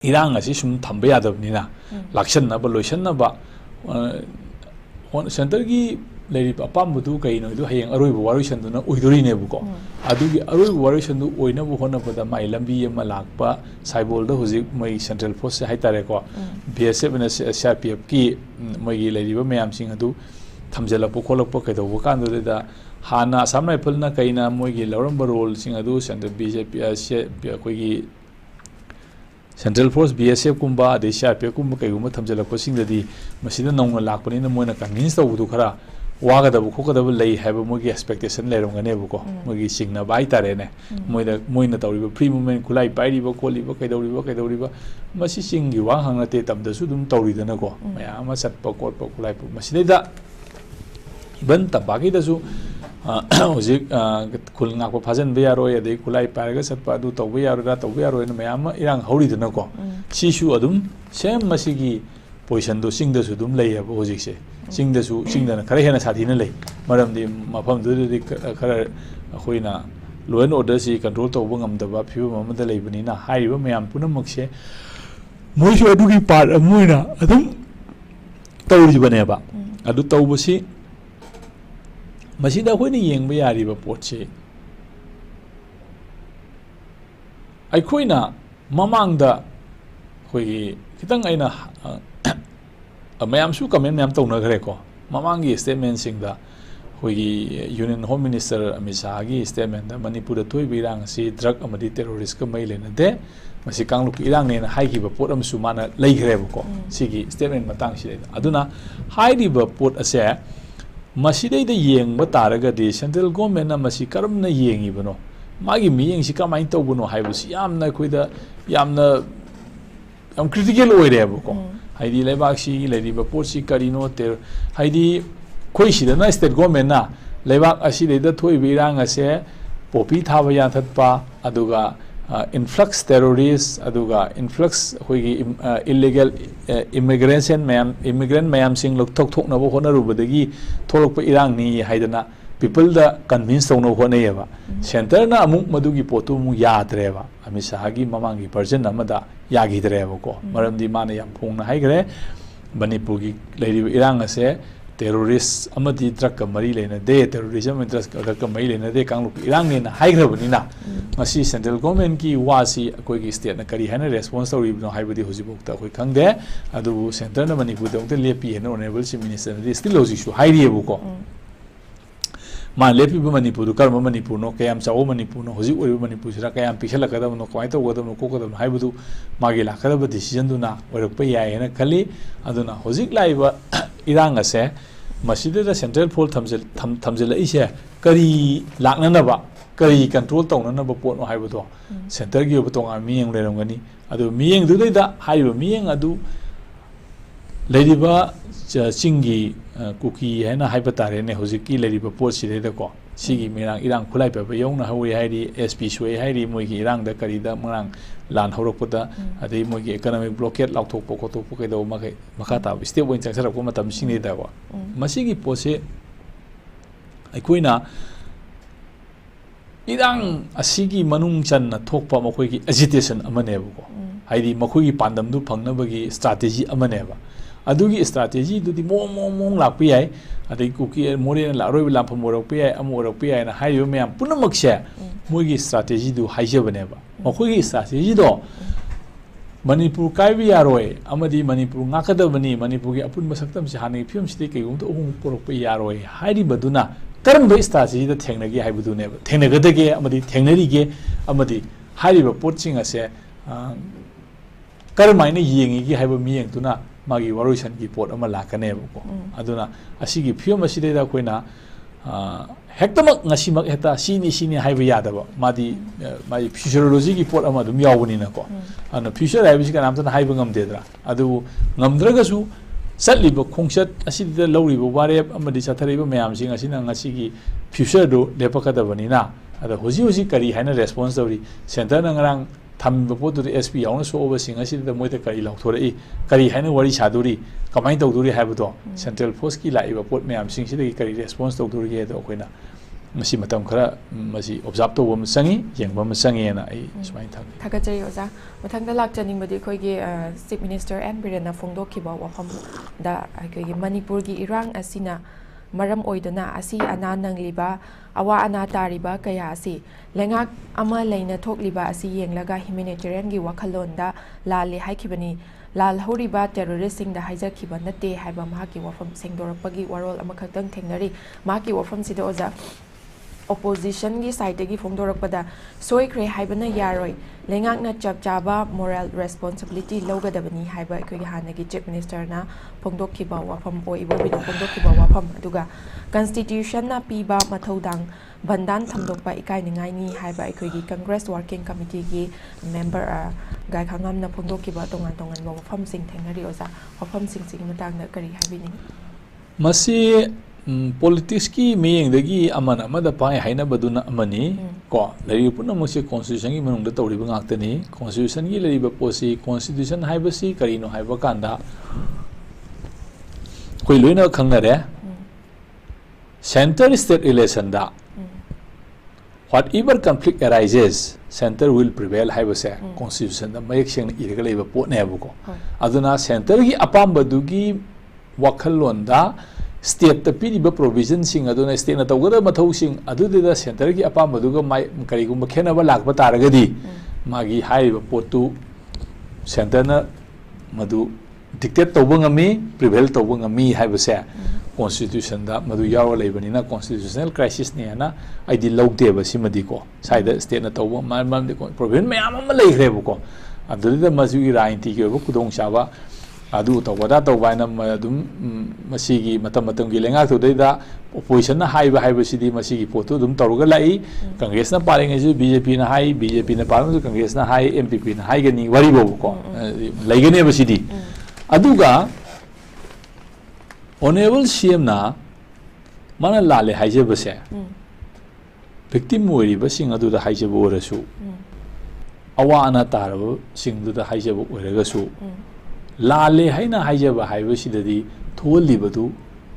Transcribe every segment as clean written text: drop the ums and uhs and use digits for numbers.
irang asi sum thamba yadabnina lakshannaba loisannaba center gi leri apambudu kaino du hayeng aroi bu wari sanduna oidori ne buko adugi aroi bu wari sandu oina bu hona pada mai lambi ma lakpa saibol da hojik mai central force hai tare ko bsf na crpf ki mai gi leri ba mayam sing adu thamjala po kholok po kedo kan du da hana assam rifle na kaina moi gi loram role sing adu central bjp koi gi Central Force BSF kumba ade CRPF kumba kaiguma thamjala ko singdadi masida nongna lakpani na moina convince tawudu khara wagadabu khokadabu lei haiba mogi expectation lerongane buko mogi singna bai tare ne moina tawriba free movement kulai pairiba koliba kaidawriba masi singi wa hangna te tamda su dum tawridana ko maya ama satpa kotpa kulai masideda ban tabagi da su hojik khul ngak pa phajan be yaroi adei kulai paraga satpa adu tawbe yaroi na mayam irang hauri dana ko sisu adum sem masigi position do singda su dum lei aba hojik se singda su singdana khara hena sathina lei maram di mafam du di khara khoina law and order si control tawba ngamdaba phiu mamada leibani na haiba mayam punamak se moisu adugi part amuina adum tawribane ba adu tawbasi masida khoi ni yeng ba yari ba potche ai khoi na mamang da khoi kitang aina mayam su comment mayam tawna gare ko mamang gi statement sing da khoi gi union home minister Amit Shah gi statement da manipur da thoi birang si drug amadi terrorist ka mai lena de masi kangluk irang ne na hai gi ba pot am su mana lei gare ko sigi statement matang si aduna hai di ba pot ase Masida da yeng ba taraga di central government na masi karam na yengi bano magi mi yeng si kamai tau bano haibusi yamna koida yamna am critical oire ko haidi lebak si ledi ba pot si karino ter haidi koi si da na state government na lebak asi da thoi birang ase popi thaba ya thatpa aduga influx terrorists aduga influx hoigi illegal immigrant mayam sing lok thok na bo hona rubadagi tholok pa irang ni haidana people da convince tawno hona yeba center na amuk madugi potu mu yadre ba Amit Shah gi mamangi version amada yagi dreba ko maramdi mana yam phongna haigre Manipur gi leiri irang ase terrorist amadi drug ka mari lena de terrorism drug ka mari lena de kangluk irang ne na haigrabani na masi central government ki wasi koi gi state na kari hana response tori no haibadi hojibokta koi khangde adu center na Manipur de lepi hena honorable chief minister de still logic su hairi bu ko ma lepi bu Manipur karma Manipur no kayam chawo Manipur no hojik ori Manipur sira kayam pixela kada no kwai to godam no kokada haibadu magi la kada decision du na orak pa ya hena khali aduna hojik laiba irang ase masida da central pole thamjel ise kari laknana ba kari control tawna ba pot no haibado center gi ba tonga miyeng lerangani adu miyeng du da haiba miyeng adu leriba chingi kuki hena haiba tare ne hojiki leriba pot si da ko sigi mirang irang khulai pa yongna hawi hairi sp suai hairi moi gi irang da kari da marang lan horokpada adei moi gi economic blockade lauthok po koto po kedo makha ta step win changsara ko matam sing da ko masigi pose aikoina irang asigi manung chan na thokpa makoi gi agitation amane ko haidi makoi gi pandam du phangna bagi strategy amane ba adugi strategy du di mong lakpi ai adei kuki more la roi la pham morok pi ai amorok pi ai na hayo me am punamak se moi gi strategy du haije bane ba makoi gi strategy do Manipur kaibi yaroi amadi Manipur ngakadabani Manipur gi apun masaktam si hani film si ke gum to hung porok pi yaroi hairi baduna karam ba strategy da thengnagi haibudu ne thengnagadage amadi thengnarige amadi hairi ba potching ase karmaina yengi gi haiba miyeng tuna magi waruisan gi pot ama lakane ko aduna asigi film aside da koina hektamak ngasimak heta sini haiba yadaba madi physiology gi pot ama dum yawuni na ko ana future haibisi kana amtana haiba ngamdedra adu ngamdraga su satliba khongchat asida lawriba warep amadi chathariba mayam sing asina ngasigi future do lepakadabani na ada hoji kari haina response dori center na ngarang thamba potu SP yauna so over sing asida moida kari lauthori kari haina wari saduri kamai tawduri haibado central force ki laiba pot mayam sing sida kari response tawduri ge do koina masi matam khara masi observe to bom sangi yeng bom sangi na ai sumai thang thakachari oza mathangda lakchaning badi khoi gi chief minister and birena phongdok khiba wafam da khoi gi manipur gi irang asina maram oidana asi ana nangliba awa ana tariba kaya asi lengak ama leina thokliba asi yenglaga humanitarian gi wakhalonda lali haikibani lal horiba terrorist sing da haija khiba nate haiba mahaki wafam sengdorapagi warol amakhaktang thengnari mahaki wafam sida oza opposition gi side gi phongdorappada soikre haibana yaroi lengakna chapchaba moral responsibility logadabani haiba khoi hana gi chief minister na phongdokhiba wafam oibo bi phongdokhiba wafam aduga constitution na piba mathodang bandan thamdokpa ikai ningai ni haiba khoi gi congress working committee gi member gai khangam na phongdokhiba tongan tongan wafam sing thengnari oza wafam sing sing matang na kari haibini masi politics ki meyeng dagi amana amada pai haina baduna amani ko lari puna mosi constitution gi manung da tawri ba ngaktani constitution gi lari ba posi constitution haibasi karino haiba kanda koi loina khangnare center state relation da whatever conflict arises center will prevail haibase constitution da mayek seng iraga leiba potne abuko aduna center gi apam badugi wakhalon da state ta piriba provision sing aduna state na tawgada mathau sing adudida center gi apam baduga mai karigumba khenaba lakba taragadi magi haiba potu center na madu dictate tawba ngami prevail tawba ngami haibase constitution da madu yawa leibani na constitutional crisis ne na aidi logde ba simadi ko saida state na tawba mam de provision mayam ma leigre bu ko adudida masu gi rainti gi bu kudong chaba adu tawada tawbaina madum masigi matam matam gi lenga to da opposition na haiba haiba sidi masigi photo dum tawga lai congress na paring ju bjp na hai bjp na paring ju congress na hai mpp na hai gani wari bo ko laigane ba sidi aduga honorable cm na mana lale haije base victim mori ba sing adu da haije bo rasu awa ana tarabo sing du da haije bo oraga su lale haina haijaba haibsidadi tholibadu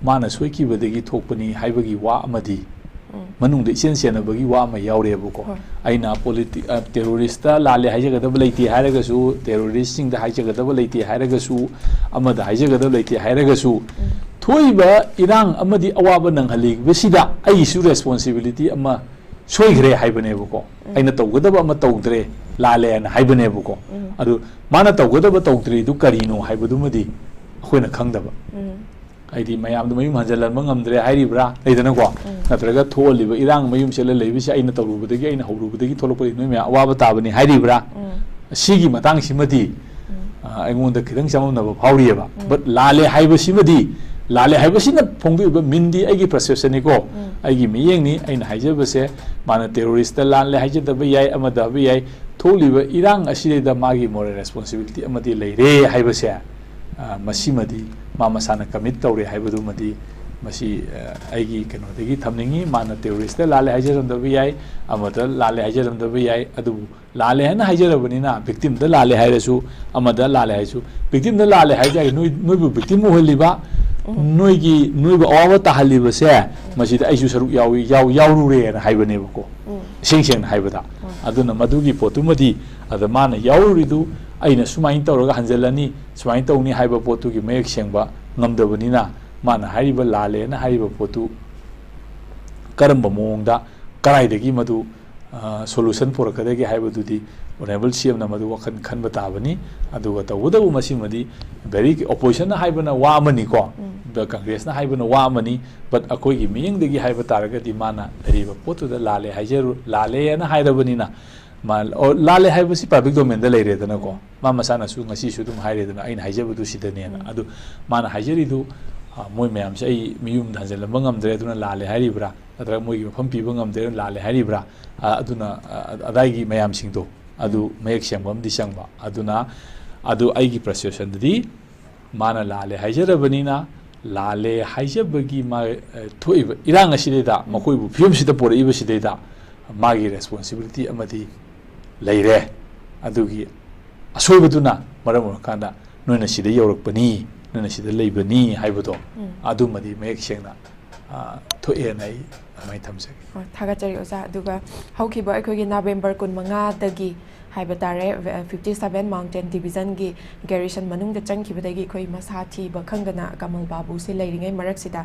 mana soikibadagi thokpani haibagi wa amadi manung de isen senabagi wa ma yawrebuko aina politic terrorist lale haijagadaba leiti hairagasu terrorist sing da haijagadaba leiti hairagasu amada haijagadaba leiti hairagasu thoiba irang amadi awaba nanghali besida aisu responsibility ama soigre haibanebuko aina tawgadaba ama tawdre lale na haibanebuko adu mana tawgadaba tawdri du karino haibadumadi akhoi khangdaba aidi mayam du mayum hanjalan mangamdre hairibra leidana ko natraga tholiba irang mayum chela leibisi aina tawrubadagi aina hawrubadagi tholopari noi ma awaba tabani hairibra sigi matang simadi aingonda khidang chamamnaba phawriyaba but lale haibasimadi lale haibasina phongduiba mindi aigi perception ko aigi miyengni aina haijabase mana terrorist lale haijadaba yai amada ba yai tholiba irang asida magi moral responsibility amadi leire haibase masimadi mama sana commit tawre haibadu madi masi aigi keno degi thamningi mana terrorist lale haijadaba yai amada lale haijadaba yai adu lale hana haijarabani na victim da lale hairasu amada lale haisu victim da lale haijai noi victim mohliba noigi noiba awa tahaliba se masida aisu saru yaurure na haibane bako seng haibada aduna madugi potumadi adamana yauridu aina sumain tawraga hanjalani sumain tawni haiba potugi mayek sengba ngamdabani na mana haiba lale na haiba potu karamba mongda karaidagi madu solution porakadagi haibadudi honorable cm na madu wakhan khanba tabani aduga tawudabu masimadi very opposition na haibana wa amani ko congress na haibana wa amani but akoi gi miyeng degi haiba taraga di mana riba potu da lale haijeru lale na hairabani na mal lale haibasi public domain da leire dana ko ma masana su ngasi su dum haire dana ain haijebu du sidane na adu mana haijeri du moi mayam sai miyum dhanjal bangam dre duna lale hairibra atra moi gi pham piba ngam dre lale hairibra aduna adai gi mayam sing do adu mayek sengbam di sangba aduna adu aigi perception di mana lale haijarabani na lale haijabagi ma thoiba irang asideda makoi bu film sida pore iba sideda magi responsibility amadi leire adugi asoibaduna maram kanda noina sida yorakpani noina sida leibani haibodo adu madi mayek sengna thoe nai ꯑꯗꯨꯃꯥꯏꯅ ꯊꯝꯖꯒꯦ ꯊꯥꯒꯠꯆꯔꯤ ꯑꯣꯖꯥ ꯑꯗꯨꯒ ꯍꯧꯈꯤꯕ ꯑꯩꯈꯣꯏꯒꯤ November 25ꯗꯒꯤ ꯍꯥꯏꯕ ꯇꯥꯔꯦ 57 mountain ꯗꯤꯕꯤꯖꯟꯒꯤ ꯒꯦꯔꯤꯁꯟ ꯃꯅꯨꯡꯗ ꯆꯪꯈꯤꯕꯗꯒꯤ ꯑꯩꯈꯣꯏ ꯃꯁꯥ ꯊꯤꯕ ꯈꯪꯗꯅ ꯀꯃꯜ ꯕꯥꯕꯨꯁꯤ ꯂꯩꯔꯤꯉꯩ ꯃꯔꯛꯁꯤꯗ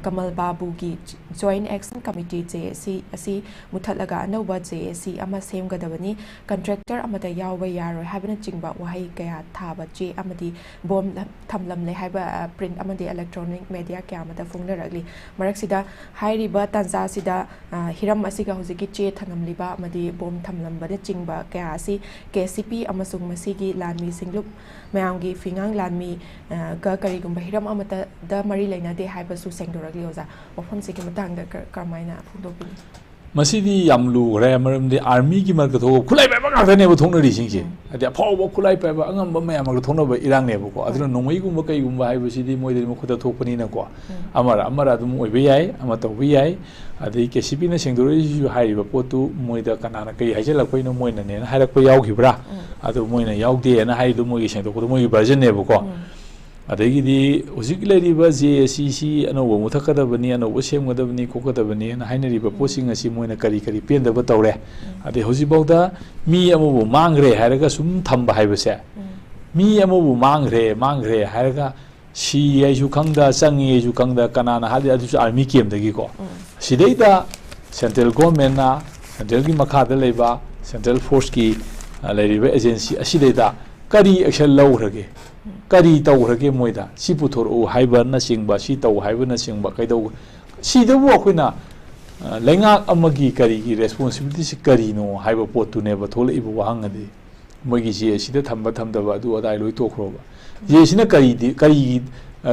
ꯀꯃꯜ ꯕꯥꯕꯨꯒꯤ ꯖꯣꯏꯟ ꯑꯦꯛꯁꯟ ꯀꯃꯤꯇꯤ JAC ꯑꯁꯤ ꯃꯨꯊꯠꯂꯒ ꯑꯅꯧꯕ JAC ꯑꯃ ꯁꯦꯝꯒꯗꯕꯅꯤ ꯀꯟꯇ꯭ꯔꯦꯛꯇꯔ ꯑꯃꯗ ꯌꯥꯎꯕ ꯌꯥꯔꯣꯏ ꯍꯥꯏꯕꯅꯆꯤꯡꯕ ꯋꯥꯍꯩ ꯀꯌꯥ ꯊꯥꯕ ꯆꯦ ꯑꯃꯗꯤ ꯕꯣꯝ ꯊꯝꯂꯝꯂꯦ ꯍꯥꯏꯕ ꯄ꯭ꯔꯤꯟꯠ ꯑꯃꯗꯤ ꯏꯂꯦꯛꯇ꯭ꯔꯣꯅꯤꯛ ꯃꯦꯗꯤꯌꯥ ꯀꯌꯥ ꯑꯃꯗ ꯐꯣꯡꯅꯔꯛꯂꯤ ꯃꯔꯛꯁꯤꯗ ꯍꯥꯏꯔꯤꯕ ꯇꯥꯟꯖꯥꯁꯤꯗ ꯍꯤꯔꯝ ꯑꯁꯤꯒ ꯍꯧꯖꯤꯛꯀꯤ ꯆꯦ ꯊꯅꯝꯂꯤꯕ ꯑꯃꯗꯤ ꯕꯣꯝ ꯊꯝꯂꯝꯕꯅꯆꯤꯡꯕ ꯀꯌꯥ ꯑꯁꯤ KCP ꯑꯃꯁꯨꯡ ꯃꯁꯤꯒꯤ ꯂꯥꯟꯃꯤ ꯁꯤꯡꯂꯨꯞ ꯃꯌꯥꯝꯒꯤ ꯐꯤꯉꯥꯡ ꯂꯥꯟꯃꯤ ꯒ ꯀꯔꯤꯒꯨꯝꯕ ꯍꯤꯔꯝ ꯑꯃꯠꯇꯗ ꯃꯔꯤ ꯂꯩꯅꯗꯦ ꯍꯥꯏꯕꯁꯨ ꯁꯦꯡꯗꯣꯔꯛꯂꯤ ꯑꯣꯖꯥ ꯋꯥꯐꯝꯁꯤꯒꯤ ꯃꯇꯥꯡꯗ ꯀꯔꯝꯍꯥꯏꯅ ꯐꯣꯡꯗꯣꯛꯄꯤꯅꯤ ꯃꯁꯤꯗꯤ ꯌꯥꯝ ꯂꯨꯈ꯭ꯔꯦ ꯃꯔꯝꯗꯤ ꯑꯥꯔꯃꯤꯒꯤ ꯃꯔꯛꯇ ꯊꯣꯛꯄ ꯈꯨꯠꯂꯥꯏ ꯄꯥꯏꯕ ꯉꯥꯛꯇꯅꯦꯕ ꯊꯣꯛꯅꯔꯤꯁꯤꯡꯁꯦ ꯍꯥꯏꯗꯤ ꯑꯐꯥꯎꯕ ꯈꯨꯠꯂꯥꯏ ꯄꯥꯏꯕ ꯑꯉꯝꯕ ꯃꯌꯥꯝ ꯃꯔꯛꯇ ꯊꯣꯛꯅꯕ ꯏꯔꯥꯡꯅꯦꯕꯀꯣ ꯑꯗꯨꯅ ꯅꯣꯡꯃꯩꯒꯨꯝꯕ ꯀꯩꯒꯨꯝꯕ ꯍꯥꯏꯕꯁꯤꯗꯤ ꯃꯣꯏꯗꯗꯤ ꯃꯈꯨꯠꯇ ꯊꯣꯛꯄꯅꯤꯅꯀꯣ ꯑꯃꯔ ꯑꯗꯨꯝ ꯑꯣꯏꯕ ꯌꯥꯏ ꯑꯃ ꯇꯧꯕ ꯌꯥꯏ ꯑꯗꯩ KCPꯅ ꯁꯦꯡꯗꯣꯔꯛꯏꯁꯤꯁꯨ ꯍꯥꯏꯔꯤꯕ ꯄꯣꯠꯇꯨ ꯃꯣꯏꯗ ꯀꯅꯥꯅ ꯀꯔꯤ ꯍꯥꯏꯖꯤꯜꯂꯛꯄꯩꯅꯣ ꯃꯣꯏꯅꯅꯦꯅ ꯍꯥꯏꯔꯛꯄ ꯌꯥꯎꯈꯤꯕ꯭ꯔꯥ ꯑꯗꯨ ꯃꯣꯏꯅ ꯌꯥꯎꯗꯦꯅ ꯍꯥꯏꯔꯤꯗꯨ ꯃꯣꯏꯒꯤ ꯁꯦꯡꯗꯣꯛꯄꯗꯣ ꯃꯣꯏꯒꯤ ꯚꯔꯖꯟꯅꯦꯕꯀꯣ ꯑꯗꯒꯤꯗꯤ ꯍꯧꯖꯤꯛ ꯂꯩꯔꯤꯕ JAC ꯑꯅꯧꯕ ꯃꯨꯊꯠꯀꯗꯕꯅꯤ ꯑꯅꯧꯕ ꯁꯦꯝꯒꯗꯕꯅꯤ ꯈꯣꯠꯀꯗꯕꯅꯤꯅ ꯍꯥꯏꯅꯔꯤꯕ ꯄꯣꯠꯁꯤꯡ ꯑꯁꯤ ꯃꯣꯏꯅ ꯀꯔꯤ ꯄꯦꯟꯗꯕ ꯇꯧꯔꯦ ꯑꯗꯩ ꯍꯧꯖꯤꯛꯐꯥꯎꯗ ꯃꯤ ꯑꯃꯕꯨ ꯃꯥꯡꯈ꯭ꯔꯦ ꯍꯥꯏꯔꯒ ꯁꯨꯝ ꯊꯝꯕ ꯍꯥꯏꯕꯁꯦ ꯃꯤ ꯑꯃꯕꯨ ꯃꯥꯡꯈ꯭ꯔꯦ ꯍꯥꯏꯔꯒ ꯁꯤ ꯍꯥꯏꯁꯨ ꯈꯪꯗ ꯆꯪꯉꯤ ꯍꯥꯏꯁꯨ ꯈꯪꯗ ꯀꯅꯥꯅ ꯍꯥꯏꯗꯤ ꯑꯗꯨꯁꯨ ꯑꯥꯔꯃꯤ ꯀꯦꯝꯗꯒꯤꯀꯣ ꯁꯤꯗꯩꯗ ꯁꯦꯟꯇ꯭ꯔꯦꯜ ꯒꯣꯔꯃꯦꯟꯅ ꯁꯦꯟꯇ꯭ꯔꯦꯜꯒꯤ ꯃꯈꯥꯗ ꯂꯩꯕ ꯁꯦꯟꯇ꯭ꯔꯦꯜ ꯐꯣꯔꯁꯀꯤ ꯂꯩꯔꯤꯕ ꯑꯦꯖꯦꯟꯁꯤ ꯑꯁꯤꯗꯩꯗ ꯀꯔꯤ ꯑꯦꯛꯁꯟ ꯂꯧꯈ꯭ꯔꯒꯦ ꯀꯔꯤ ꯇꯧꯈ꯭ꯔꯒꯦ ꯃꯣꯏꯗ ꯁꯤ ꯄꯨꯊꯣꯔꯛꯎ ꯍꯥꯏꯕꯅꯆꯤꯡꯕ ꯁꯤ ꯇꯧ ꯍꯥꯏꯕꯅꯆꯤꯡꯕ ꯀꯩꯗꯧꯕ ꯁꯤꯗꯕꯨ ꯑꯩꯈꯣꯏꯅ ꯂꯩꯉꯥꯛ ꯑꯃꯒꯤ ꯀꯔꯤꯒꯤ ꯔꯦꯁꯄꯣꯟꯁꯤꯕꯤꯂꯤꯇꯤꯁꯤ ꯀꯔꯤꯅꯣ ꯍꯥꯏꯕ ꯄꯣꯠꯇꯨꯅꯦꯕ ꯊꯣꯛꯂꯛꯏꯕ ꯋꯥꯍꯪ ꯃꯣꯏꯒꯤ JACꯗ ꯊꯝꯕ ꯊꯝꯗꯕ ꯑꯗꯨ ꯑꯗꯥꯏ ꯂꯣꯏ ꯇꯣꯛꯈ꯭ꯔꯣꯕ JACꯅ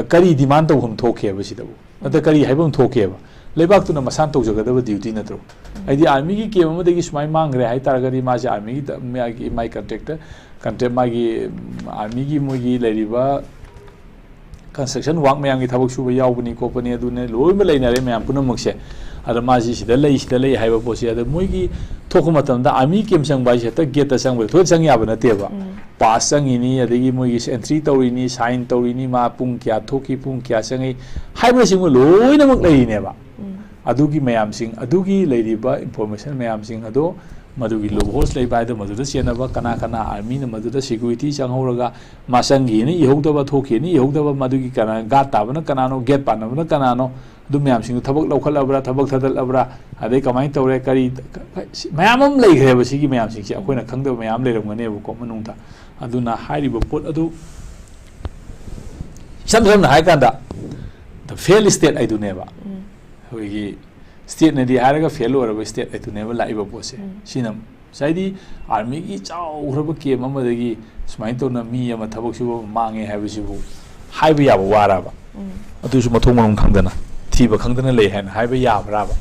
ꯀꯔꯤ ꯗꯤꯃꯥꯟ ꯇꯧꯐꯝ ꯊꯣꯛꯀꯦꯕ ꯁꯤꯗꯕꯨ ꯅꯠꯇ꯭ꯔ ꯀꯔꯤ ꯍꯥꯏꯐꯝ ꯊꯣꯛꯀꯦꯕ ꯂꯩꯕꯥꯛꯇꯨꯅ ꯃꯁꯥꯅ ꯇꯧꯖꯒꯗꯕ ꯗ꯭ꯌꯨꯇꯤ ꯅꯠꯇ꯭ꯔꯣ ꯍꯥꯏꯗꯤ ꯑꯥꯔꯃꯤꯒꯤ ꯀꯦꯝ ꯑꯃꯗꯒꯤ ꯁꯨꯃꯥꯏꯅ ꯃꯥꯡꯈ꯭ꯔꯦ ꯍꯥꯏꯇꯥꯔꯒꯗꯤ ꯃꯥꯁꯦ ꯑꯥꯔꯃꯤꯒꯤ ꯃꯥꯒꯤ ꯀꯟꯇ꯭ꯔꯦꯛ ꯃꯥꯒꯤ ꯑꯥꯔꯃꯤꯒꯤ ꯃꯣꯏꯒꯤ ꯂꯩꯔꯤꯕ ꯀꯟꯁꯇ꯭ꯔꯛꯁꯟ ꯋꯥꯛ ꯃꯌꯥꯝꯒꯤ ꯊꯕꯛ ꯁꯨꯕ ꯌꯥꯎꯕꯅꯤ ꯈꯣꯠꯄꯅꯤ ꯑꯗꯨꯅ ꯂꯣꯏꯅ ꯂꯩꯅꯔꯦ ꯃꯌꯥꯝ ꯄꯨꯝꯅꯃꯛꯁꯦ ꯑꯗ ꯃꯥꯁꯤ ꯁꯤꯗ ꯂꯩ ꯍꯥꯏꯕ ꯄꯣꯠꯁꯦ ꯑꯗ ꯃꯣꯏꯒꯤ ꯊꯣꯛꯄ ꯃꯇꯝꯗ ꯑꯥꯔꯃꯤ ꯀꯦꯝ ꯆꯪꯕ ꯍꯥꯏꯁꯦ ꯍꯦꯛꯇ ꯒꯦꯠꯇ ꯆꯪꯕꯗ ꯊꯣꯏꯅ ꯆꯪ ꯌꯥꯕ ꯅꯠꯇꯦꯕ ꯄꯥꯁ ꯆꯪꯉꯤꯅꯤ ꯑꯗꯒꯤ ꯃꯣꯏꯒꯤ ꯑꯦꯟꯇ꯭ꯔꯤ ꯇꯧꯔꯤꯅꯤ ꯁꯥꯏꯟ ꯇꯧꯔꯤꯅꯤ ꯃꯥ ꯄꯨꯡ ꯀꯌꯥ ꯊꯣꯛꯈꯤ ꯄꯨꯡꯀꯌꯥ ꯆꯪꯉꯤ ꯍꯥꯏꯕꯅꯆꯤꯡꯕ ꯂꯣꯏꯅꯃꯛ ꯂꯩꯔꯤꯅꯦꯕ ꯑꯗꯨꯒꯤ ꯃꯌꯥꯝꯁꯤꯡ ꯑꯗꯨꯒꯤ ꯂꯩꯔꯤꯕ ꯏꯟꯐꯣꯔꯃꯦꯁꯟ ꯃꯌꯥꯝꯁꯤꯡ ꯑꯗꯣ ꯃꯗꯨꯒꯤ ꯂꯨꯞ ꯍꯣꯜꯁ ꯂꯩꯕ ꯍꯥꯏꯗꯣ ꯃꯗꯨꯗ ꯆꯦꯟꯅꯕ ꯀꯅꯥ ꯑꯥꯔꯃꯤꯅ ꯃꯗꯨꯗ ꯁꯦꯀ꯭ꯌꯨꯔꯤꯇꯤ ꯆꯪꯍꯧꯔꯒ ꯃꯥ ꯆꯪꯈꯤꯅꯤ ꯏꯍꯧꯗꯕ ꯊꯣꯛꯈꯤꯅꯤ ꯏꯍꯧꯗꯕ ꯃꯗꯨꯒꯤ ꯀꯅꯥ ꯒꯥꯠ ꯇꯥꯕꯅ ꯀꯅꯥꯅꯣ ꯒꯦꯠ ꯄꯥꯟꯅꯕꯅ ꯀꯅꯥꯅꯣ ꯑꯗꯨ ꯃꯌꯥꯝꯁꯤꯡꯗꯨ ꯊꯕꯛ ꯂꯧꯈꯠꯂꯕ꯭ꯔꯥ ꯊꯕꯛ ꯊꯥꯗꯠꯂꯕ꯭ꯔꯥ ꯑꯗꯩ ꯀꯃꯥꯏꯅ ꯇꯧꯔꯦ ꯀꯔꯤ ꯃꯌꯥꯝ ꯑꯃ ꯂꯩꯈ꯭ꯔꯦꯕ ꯁꯤꯒꯤ ꯃꯌꯥꯝꯁꯤꯡꯁꯦ ꯑꯩꯈꯣꯏꯅ ꯈꯪꯗꯕ ꯃꯌꯥꯝ ꯂꯩꯔꯝꯒꯅꯦꯕꯀꯣ ꯃꯅꯨꯡꯗ ꯑꯗꯨꯅ ꯍꯥꯏꯔꯤꯕ ꯄꯣꯠ ꯑꯗꯨ ꯏꯁꯝ ꯁꯝꯅ ꯍꯥꯏꯔꯀꯥꯟꯗ ꯗ ꯐꯦꯜ ꯁ꯭ꯇꯦꯠ ꯍꯥꯏꯗꯨꯅꯦꯕ ꯑꯩꯈꯣꯏꯒꯤ ꯁ꯭ꯇꯦꯠꯅꯗꯤ ꯍꯥꯏꯔꯒ ꯐꯦꯜ ꯑꯣꯏꯔꯕ ꯁ꯭ꯇꯦꯠ ꯍꯥꯏꯗꯨꯅꯦꯕ ꯂꯥꯛꯏꯕ ꯄꯣꯠꯁꯦ ꯁꯤꯅ ꯉꯁꯥꯏꯗꯤ ꯑꯥꯔꯃꯤꯒꯤ ꯆꯥꯎꯈ꯭ꯔꯕ ꯀꯦꯝ ꯑꯃꯗꯒꯤ ꯁꯨꯃꯥꯏꯅ ꯇꯧꯅ ꯃꯤ ꯑꯃ ꯊꯕꯛ ꯁꯨꯕ ꯃꯥꯡꯉꯦ ꯍꯥꯏꯕꯁꯤꯕꯨ ꯍꯥꯏꯕ ꯌꯥꯕ ꯋꯥꯔꯕ ꯑꯗꯨꯁꯨ ꯃꯊꯣꯡ ꯃꯔꯝ ꯈꯪꯗꯅ ꯊꯤꯕ ꯈꯪꯗꯅ ꯂꯩ ꯍꯥꯏꯅ ꯍꯥꯏꯕ ꯌꯥꯕ꯭ꯔꯥꯕ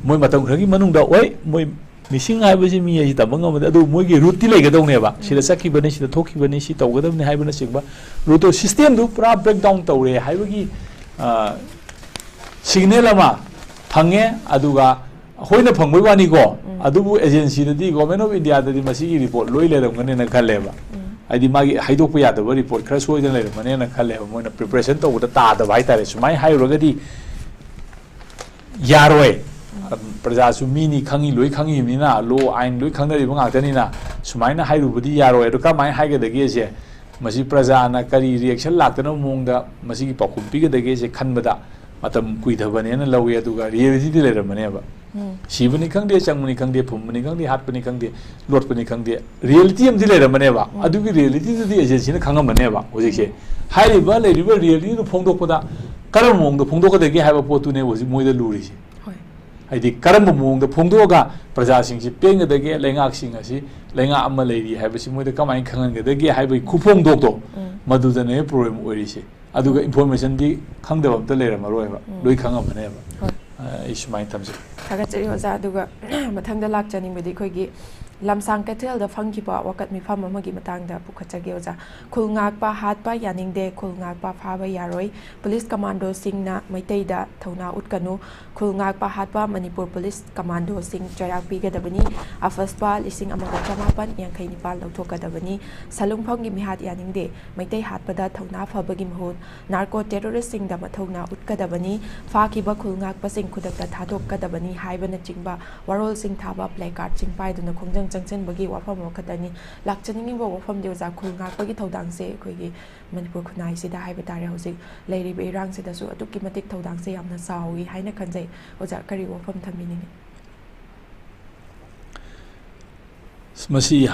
ꯃꯣꯏ ꯃꯇꯝ ꯈꯔꯒꯤ ꯃꯅꯨꯡꯗ ꯍꯣꯏ ꯃꯣꯏ ꯃꯤꯁꯤꯡ ꯍꯥꯏꯕꯁꯤ ꯃꯤ ꯑꯁꯤ ꯇꯝꯕ ꯉꯝꯃꯗꯦ ꯑꯗꯨ ꯃꯣꯏꯒꯤ ꯔꯨꯠꯇꯤ ꯂꯩꯒꯗꯧꯅꯦꯕ ꯁꯤꯗ ꯆꯠꯈꯤꯕꯅꯤ ꯁꯤꯗ ꯊꯣꯛꯈꯤꯕꯅꯤ ꯁꯤ ꯇꯧꯒꯗꯕꯅꯤ ꯍꯥꯏꯕꯅꯆꯤꯡꯕ ꯔꯨꯠꯇꯣ ꯁꯤꯁꯇꯦꯝꯗꯨ ꯄꯨꯔꯥ ꯕ꯭ꯔꯦꯛ ꯗꯥꯎꯟ ꯇꯧꯔꯦ ꯍꯥꯏꯕꯒꯤ ꯁꯤꯒꯅꯦꯜ ꯑꯃ ꯐꯪꯉꯦ ꯑꯗꯨꯒ ꯑꯩꯈꯣꯏꯅ ꯐꯪꯕꯩ ꯋꯥꯅꯤꯀꯣ ꯑꯗꯨꯕꯨ ꯑꯦꯖꯦꯟꯁꯤꯗꯗꯤ ꯒꯣꯔꯃꯦꯟ ꯑꯣꯐ ꯏꯟꯗꯤꯌꯥꯗꯗꯤ ꯃꯁꯤꯒꯤ ꯔꯤꯄꯣꯔꯠ ꯂꯣꯏ ꯂꯩꯔꯝꯒꯅꯤꯅ ꯈꯜꯂꯦꯕ ꯍꯥꯏꯗꯤ ꯃꯥꯒꯤ ꯍꯥꯏꯗꯣꯛꯄ ꯌꯥꯗꯕ ꯔꯤꯄꯣꯔꯠ ꯈꯔ ꯁꯣꯏꯗꯅ ꯂꯩꯔꯝꯒꯅꯤꯅ ꯈꯜꯂꯦꯕ ꯃꯣꯏꯅ ꯄ꯭ꯔꯤꯄꯦꯔꯦꯁꯟ ꯇꯧꯕꯗ ꯇꯥꯗꯕ ꯍꯥꯏꯇꯥꯔꯦ ꯁꯨꯃꯥꯏꯅ ꯍꯥꯏꯔꯨꯔꯒꯗꯤ ꯌꯥꯔꯣꯏ ꯄ꯭ꯔꯖꯥꯁꯨ ꯃꯤꯅꯤ ꯈꯪꯉꯤ ꯂꯣꯏ ꯈꯪꯉꯤꯕꯅꯤꯅ ꯂꯣ ꯑꯥꯏꯟ ꯂꯣꯏ ꯈꯪꯅꯔꯤꯕ ꯉꯥꯛꯇꯅꯤꯅ ꯁꯨꯃꯥꯏꯅ ꯍꯥꯏꯔꯨꯕꯗꯤ ꯌꯥꯔꯣꯏ ꯑꯗꯣ ꯀꯔꯝꯍꯥꯏꯅ ꯍꯥꯏꯒꯗꯒꯦꯁꯦ ꯃꯁꯤ ꯄ꯭ꯔꯖꯥꯅ ꯀꯔꯤ ꯔꯤꯑꯦꯛꯁꯟ ꯂꯥꯛꯇꯅꯕ ꯃꯑꯣꯡꯗ ꯃꯁꯤꯒꯤ ꯄꯥꯎꯈꯨꯝ ꯄꯤꯒꯗꯒꯦꯁꯦ ꯈꯟꯕꯗ ꯃꯇꯝ ꯀꯨꯏꯗꯕꯅꯦꯅ ꯂꯧꯋꯤ ꯑꯗꯨꯒ ꯔꯤꯌꯦꯂꯤꯇꯤꯗꯤ ꯂꯩꯔꯝꯕꯅꯦꯕ ꯁꯤꯕꯅꯤ ꯈꯪꯗꯦ ꯆꯪꯕꯅꯤ ꯈꯪꯗꯦ ꯐꯨꯝꯕꯅꯤ ꯈꯪꯗꯦ ꯍꯥꯠꯄꯅꯤ ꯈꯪꯗꯦ ꯂꯣꯠꯄꯅꯤ ꯈꯪꯗꯦ ꯔꯤꯌꯦꯂꯤꯇꯤ ꯑꯃꯗꯤ ꯂꯩꯔꯝꯕꯅꯦꯕ ꯑꯗꯨꯒꯤ ꯔꯤꯌꯦꯂꯤꯇꯤꯗꯨꯗꯤ ꯑꯦꯖꯦꯟꯁꯤꯅ ꯈꯪꯉꯝꯕꯅꯦꯕ ꯍꯧꯖꯤꯛꯁꯦ ꯍꯥꯏꯔꯤꯕ ꯂꯩꯔꯤꯕ ꯔꯤꯌꯦꯂꯤꯇꯤꯗꯨ ꯐꯣꯡꯗꯣꯛꯄꯗ ꯀꯔꯝꯕ ꯃꯑꯣꯡꯗ ꯐꯣꯡꯗꯣꯛꯀꯗꯒꯦ ꯍꯥꯏꯕ ꯄꯣꯠꯇꯨꯅꯦꯕ ꯍꯧꯖꯤꯛ ꯃꯣꯏꯗ ꯂꯨꯔꯤꯁꯦ ꯍꯥꯏꯗꯤ ꯀꯔꯝꯕ ꯃꯑꯣꯡꯗ ꯐꯣꯡꯗꯣꯛꯑꯒ प्रजासिंग पेंगदगे लेंगाक्सिंग असि लेंगा अमा लेरी हाइबसि मोइद कमाइ खंगनगदगे हाइबइ खुफोंगदोकदो मदुदने प्रॉब्लम ओइरिसे अदुगा इन्फॉर्मेशन दि खंगदब अमत लेरमरोयबा लोइ खंगमनेबा इस माइन थमसे थागचरि ओजा अदुगा मथंगदा लाक्चनिंगबदि खोइगी lamsang kathel fangkiba wakat mifam amagi matangda pukhachage oja khulngakpa hatpa yaningde khulngakpa phaba yaroi police commando singna maiteida thauna utkanu khulngakpa hatpa manipur police commando sing chayak pigadabani afaspa lising amaga chamapan yankai nipal lauthokadabani salungphanggi mihat yaningde maitei hatpada thauna phabagi mahut narco terrorist sing da mathauna utkadabani fakiba khulngakpa sing khudakta thadokadabani haibana chingba warol sing thaba placard sing paiduna khongjang changchen bagi wafam wakatani lakchaningi bo wafam deuza khulngakpagi thodangse koigi manipur khunai sida haiba tare hojik leiri be rang sida su atukki matik thodangse yamna sawi haina khanjai oja kari wafam thamini masi